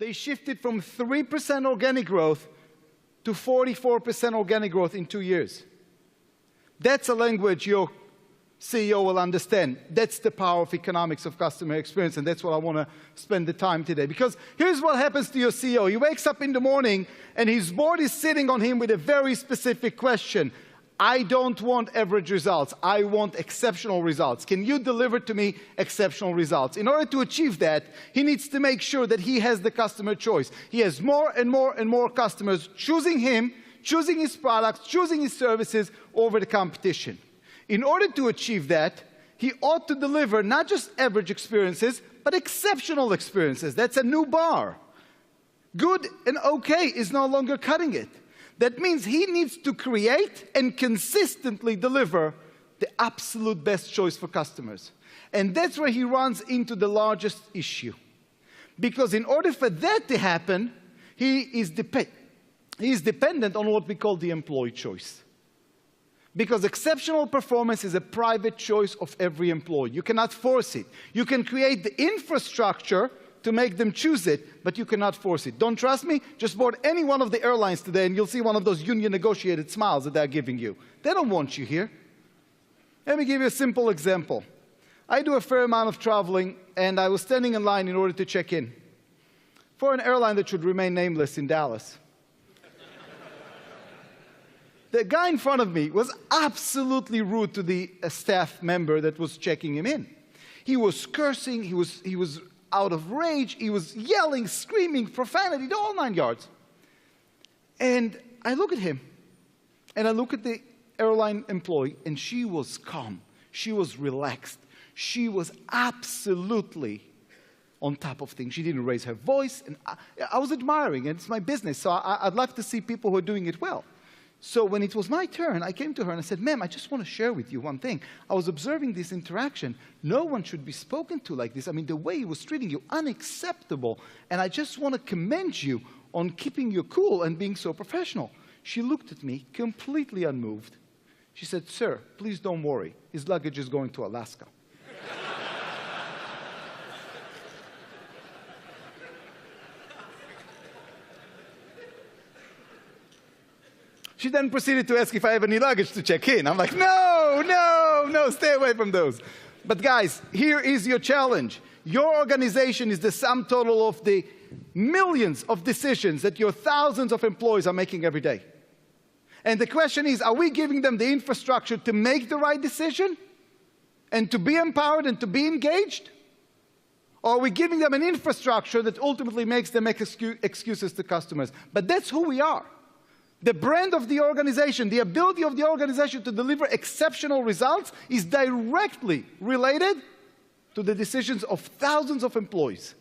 They shifted from 3% organic growth to 44% organic growth in 2 years. That's a language your CEO will understand. That's the power of economics of customer experience, and that's what I want to spend the time today. Because here's what happens to your CEO. He wakes up in the morning, and his board is sitting on him with a very specific question. I don't want average results. I want exceptional results. Can you deliver to me exceptional results? In order to achieve that, he needs to make sure that he has the customer choice. He has more and more and more customers choosing him, choosing his products, choosing his services over the competition. In order to achieve that, he ought to deliver not just average experiences, but exceptional experiences. That's a new bar. Good and okay is no longer cutting it. That means he needs to create and consistently deliver the absolute best choice for customers. And that's where he runs into the largest issue. Because in order for that to happen, he is dependent on what we call the employee choice. Because exceptional performance is a private choice of every employee. You cannot force it. You can create the infrastructure to make them choose it, but you cannot force it. Don't trust me? Just board any one of the airlines today and you'll see one of those union-negotiated smiles that they're giving you. They don't want you here. Let me give you a simple example. I do a fair amount of traveling, and I was standing in line in order to check in for an airline that should remain nameless in Dallas. The guy in front of me was absolutely rude to the staff member that was checking him in. He was cursing, he was out of rage, he was yelling, screaming, profanity, the whole 9 yards. And I look at him, and I look at the airline employee, and she was calm, she was relaxed, she was absolutely on top of things. She didn't raise her voice, and I was admiring, and it's my business, so I'd love to see people who are doing it well. So when it was my turn, I came to her and I said, ma'am, I just want to share with you one thing. I was observing this interaction. No one should be spoken to like this. I mean, the way he was treating you, unacceptable. And I just want to commend you on keeping your cool and being so professional. She looked at me, completely unmoved. She said, sir, please don't worry. His luggage is going to Alaska. She then proceeded to ask if I have any luggage to check in. I'm like, no, stay away from those. But guys, here is your challenge. Your organization is the sum total of the millions of decisions that your thousands of employees are making every day. And the question is, are we giving them the infrastructure to make the right decision and to be empowered and to be engaged? Or are we giving them an infrastructure that ultimately makes them make excuses to customers? But that's who we are. The brand of the organization, the ability of the organization to deliver exceptional results is directly related to the decisions of thousands of employees.